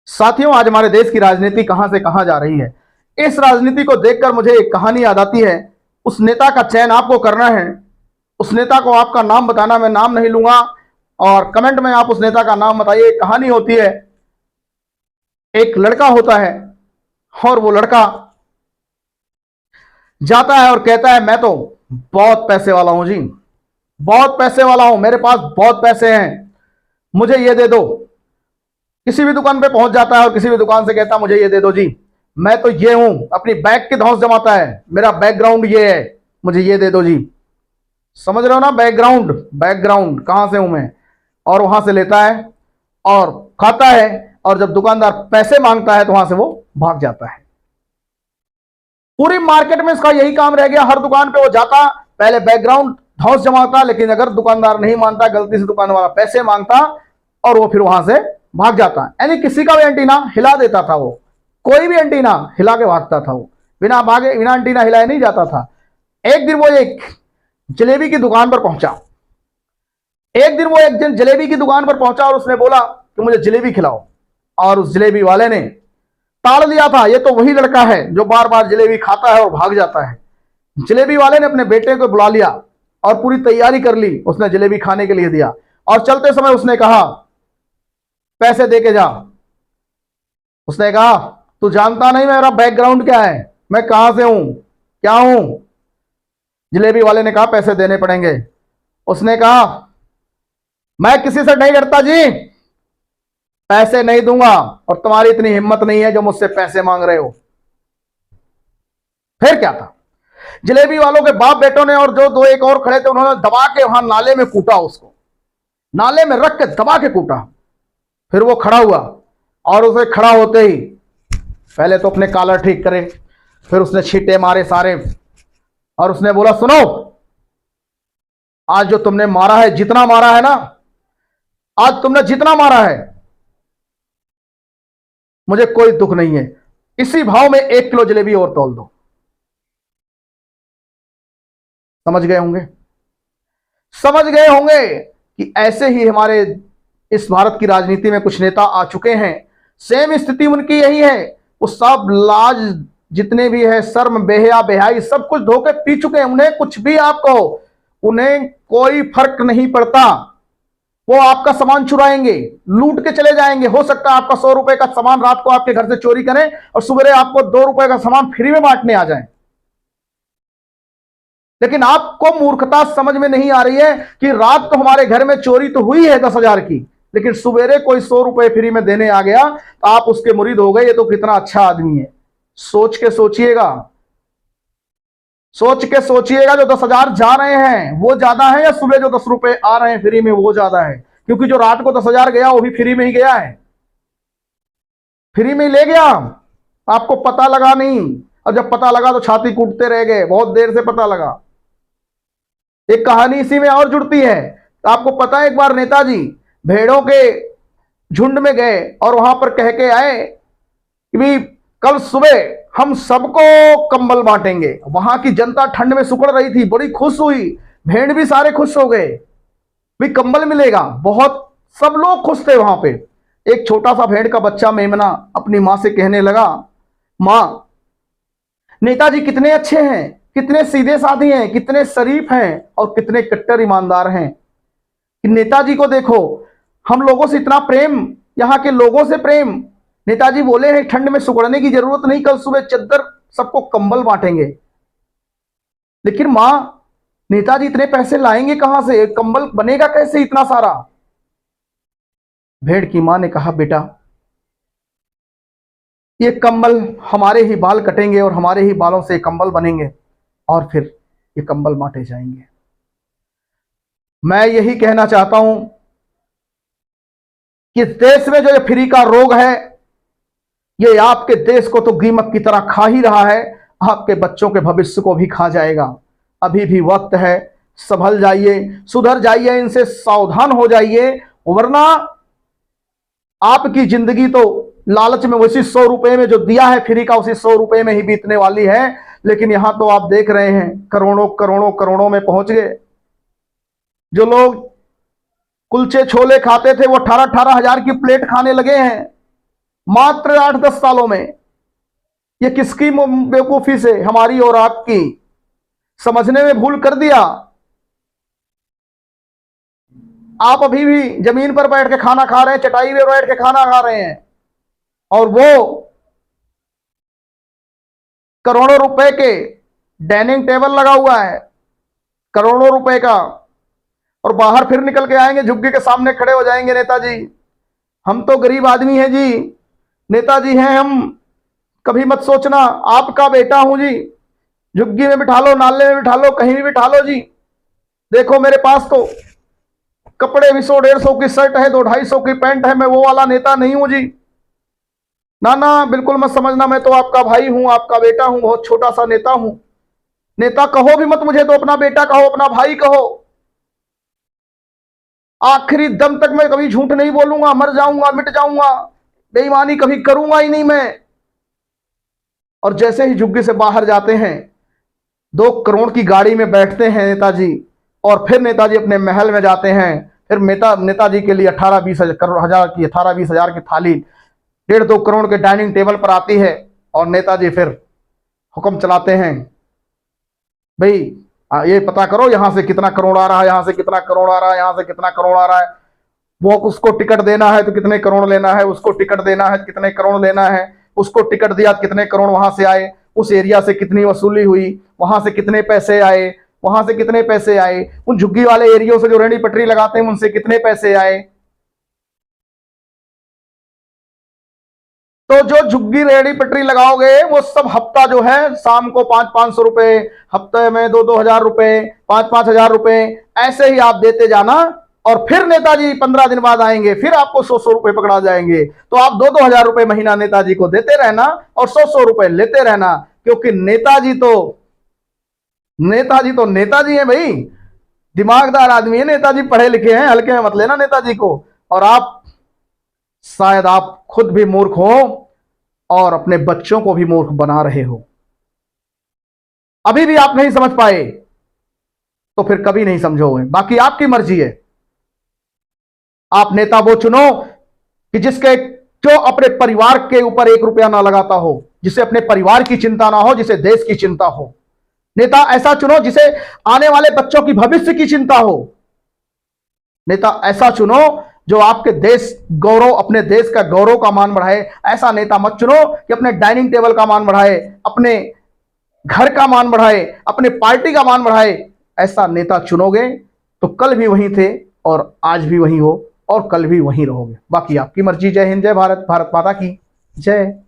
साथियों, आज हमारे देश की राजनीति कहां से कहां जा रही है। इस राजनीति को देखकर मुझे एक कहानी याद आती है। उस नेता का चयन आपको करना है। उस नेता को आपका नाम बताना, मैं नाम नहीं लूंगा, और कमेंट में आप उस नेता का नाम बताइए। कहानी होती है, एक लड़का होता है और वो लड़का जाता है और कहता है, मैं तो बहुत पैसे वाला हूं जी, बहुत पैसे वाला हूं, मेरे पास बहुत पैसे हैं, मुझे ये दे दो। किसी भी दुकान पे पहुंच जाता है और किसी भी दुकान से कहता है, मुझे ये दे दो जी, मैं तो ये हूं। अपनी बैग की धौंस जमाता है, मेरा बैकग्राउंड ये है, मुझे ये दे दो जी। समझ रहे हो ना, बैकग्राउंड, बैकग्राउंड कहां से हूं मैं। और वहां से लेता है और खाता है, और जब दुकानदार पैसे मांगता है तो वहां से वो भाग जाता है। पूरी मार्केट में इसका यही काम रह गया। हर दुकान पे वो जाता, पहले बैकग्राउंड धौंस जमाता, लेकिन अगर दुकानदार नहीं मानता, गलती से दुकान वाला पैसे मांगता, और वो फिर वहां से भाग जाता। यानी किसी का भी एंटीना हिला देता था वो, कोई भी एंटीना हिला के भागता था वो, बिना भागे, बिना एंटीना हिलाए नहीं जाता था। एक दिन वो एक जलेबी की दुकान पर पहुंचा। जलेबी की दुकान पर पहुंचा और उसने बोला कि मुझे जलेबी खिलाओ। और उस जलेबी वाले ने ताड़ लिया था, ये तो वही लड़का है जो बार बार जलेबी खाता है और भाग जाता है। जलेबी वाले ने अपने बेटे को बुला लिया और पूरी तैयारी कर ली, उसने जलेबी खाने के लिए दिया, और चलते समय उसने कहा, पैसे दे के जा। उसने कहा, तू जानता नहीं मेरा बैकग्राउंड क्या है, मैं कहां से हूं, क्या हूं। जलेबी वाले ने कहा, पैसे देने पड़ेंगे। उसने कहा, मैं किसी से नहीं डरता जी, पैसे नहीं दूंगा, और तुम्हारी इतनी हिम्मत नहीं है जो मुझसे पैसे मांग रहे हो। फिर क्या था, जलेबी वालों के बाप बेटों ने और जो दो एक और खड़े थे, उन्होंने दबा के वहां नाले में कूटा, उसको नाले में रख के दबा के कूटा। फिर वो खड़ा हुआ, और उसे खड़ा होते ही पहले तो अपने कॉलर ठीक करे, फिर उसने छींटे मारे सारे, और उसने बोला, सुनो, आज जो तुमने मारा है, जितना मारा है ना, आज तुमने जितना मारा है, मुझे कोई दुख नहीं है, इसी भाव में 1 किलो जलेबी और तौल दो। समझ गए होंगे, समझ गए होंगे कि ऐसे ही हमारे इस भारत की राजनीति में कुछ नेता आ चुके हैं। सेम स्थिति उनकी यही है। वो सब लाज जितने भी है, शर्म, बेहया, बेहाई, सब कुछ धोखे पी चुके हैं। उन्हें कुछ भी आप कहो, उन्हें कोई फर्क नहीं पड़ता। वो आपका सामान चुराएंगे, लूट के चले जाएंगे। हो सकता है आपका 100 रुपए का सामान रात को आपके घर से चोरी करें और सुबह आपको 2 रुपए का सामान फ्री में बांटने आ जाए। लेकिन आपको मूर्खता समझ में नहीं आ रही है कि रात को हमारे घर में चोरी तो हुई है 10,000 की, लेकिन सवेरे कोई 100 रुपए फ्री में देने आ गया तो आप उसके मुरीद हो गए। ये तो कितना अच्छा आदमी है। सोच के सोचिएगा, सोच के सोचिएगा, जो 10,000 जा रहे हैं वो ज्यादा है, या सुबह जो 10 रुपए आ रहे हैं फ्री में वो ज्यादा है। क्योंकि जो रात को 10,000 गया वो भी फ्री में ही गया है, फ्री में ही ले गया, आपको पता लगा नहीं। और जब पता लगा तो छाती कूटते रह गए, बहुत देर से पता लगा। एक कहानी इसी में और जुड़ती है। तो आपको पता है, एक बार नेताजी भेड़ों के झुंड में गए और वहां पर कह के आए कि भी कल सुबह हम सबको कंबल बांटेंगे। वहां की जनता ठंड में सुकड़ रही थी, बड़ी खुश हुई, भेड़ भी सारे खुश हो गए, भी कंबल मिलेगा। बहुत सब लोग खुश थे वहां पे। एक छोटा सा भेड़ का बच्चा मेमना अपनी मां से कहने लगा, मां, नेताजी कितने अच्छे हैं, कितने सीधे साधे हैं, कितने शरीफ हैं और कितने कट्टर ईमानदार हैं। कि नेताजी को देखो, हम लोगों से इतना प्रेम, यहाँ के लोगों से प्रेम। नेताजी बोले हैं ठंड में सुकड़ने की जरूरत नहीं, कल सुबह चद्दर सबको कंबल बांटेंगे। लेकिन मां, नेताजी इतने पैसे लाएंगे कहां से, कंबल बनेगा कैसे इतना सारा। भेड़ की मां ने कहा, बेटा, ये कंबल हमारे ही बाल कटेंगे और हमारे ही बालों से कंबल बनेंगे और फिर ये कंबल बांटे जाएंगे। मैं यही कहना चाहता हूं कि देश में जो ये फ्री का रोग है, ये आपके देश को तो दीमक की तरह खा ही रहा है, आपके बच्चों के भविष्य को भी खा जाएगा। अभी भी वक्त है, संभल जाइए, सुधर जाइए, इनसे सावधान हो जाइए, वरना आपकी जिंदगी तो लालच में उसी 100 रुपए में जो दिया है फ्री का, उसी 100 रुपए में ही बीतने वाली है। लेकिन यहां तो आप देख रहे हैं करोड़ों करोड़ों करोड़ों में पहुंच गए। जो लोग कुलचे छोले खाते थे वो 18,000 की प्लेट खाने लगे हैं। मात्र 8-10 सालों में। ये किसकी बेवकूफी से, हमारी और आपकी, समझने में भूल कर दिया। आप अभी भी जमीन पर बैठ के खाना खा रहे हैं, चटाई में बैठ के खाना खा रहे हैं, और वो करोड़ों रुपए के डाइनिंग टेबल लगा हुआ है, करोड़ों रुपए का, और बाहर फिर निकल के आएंगे, झुग्गी के सामने खड़े हो जाएंगे, नेताजी हम तो गरीब आदमी हैं जी, नेताजी हैं हम, कभी मत सोचना, आपका बेटा हूं जी, झुग्गी में बिठा लो, नाले में बिठा लो, कहीं भी बिठा लो जी, देखो मेरे पास तो कपड़े भी 100-150 की शर्ट है, 200-250 की पैंट है, मैं वो वाला नेता नहीं हूं जी। ना ना, बिल्कुल मत समझना, मैं तो आपका भाई हूं, आपका बेटा हूं, बहुत छोटा सा नेता हूं। नेता कहो भी मत मुझे, तो अपना बेटा कहो, अपना भाई कहो। आखिरी दम तक मैं कभी झूठ नहीं बोलूंगा, मर जाऊंगा, मिट जाऊंगा, बेईमानी कभी करूंगा ही नहीं मैं। और जैसे ही झुग्गी से बाहर जाते हैं, 2 करोड़ की गाड़ी में बैठते हैं नेताजी, और फिर नेताजी अपने महल में जाते हैं। फिर नेताजी के लिए 18-20 हजार की थाली 1.5-2 करोड़ के डाइनिंग टेबल पर आती है, और नेताजी फिर हुक्म चलाते हैं, भाई ये पता करो यहां से कितना करोड़ आ रहा है, यहां से कितना करोड़ आ रहा है, यहां से कितना करोड़ आ रहा है, वो उसको टिकट देना है तो कितने करोड़ लेना है, उसको टिकट देना है कितने करोड़ लेना है, उसको टिकट दिया कितने करोड़ वहां से आए, उस एरिया से कितनी वसूली हुई, वहां से कितने पैसे आए, वहां से कितने पैसे आए, उन झुग्गी वाले एरियो से जो रेहड़ी पटरी लगाते हैं उनसे कितने पैसे आए। तो जो झुग्गी रेहड़ी पटरी लगाओगे वो सब हफ्ता जो है, शाम को 500-500 रुपए, हफ्ते में 2-2 हजार रुपए, 5-5 हजार रुपए, ऐसे ही आप देते जाना। और फिर नेताजी 15 दिन बाद आएंगे, फिर आपको 100-100 रुपए पकड़ा जाएंगे, तो आप 2-2 हजार रुपए महीना नेताजी को देते रहना और 100-100 रुपए लेते रहना, क्योंकि नेताजी तो नेताजी है भाई, दिमागदार आदमी है नेताजी, पढ़े लिखे हैं, हल्के में मत लेना नेताजी को। और आप, शायद आप खुद भी मूर्ख हो और अपने बच्चों को भी मूर्ख बना रहे हो। अभी भी आप नहीं समझ पाए तो फिर कभी नहीं समझोगे, बाकी आपकी मर्जी है। आप नेता वो चुनो कि जो अपने परिवार के ऊपर 1 रुपया ना लगाता हो, जिसे अपने परिवार की चिंता ना हो, जिसे देश की चिंता हो। नेता ऐसा चुनो जिसे आने वाले बच्चों की भविष्य की चिंता हो। नेता ऐसा चुनो जो आपके देश गौरव, अपने देश का गौरव का मान बढ़ाए। ऐसा नेता मत चुनो कि अपने डाइनिंग टेबल का मान बढ़ाए, अपने घर का मान बढ़ाए, अपने पार्टी का मान बढ़ाए। ऐसा नेता चुनोगे तो कल भी वहीं थे और आज भी वहीं हो और कल भी वहीं रहोगे। बाकी आपकी मर्जी। जय हिंद, जय भारत, भारत माता की जय।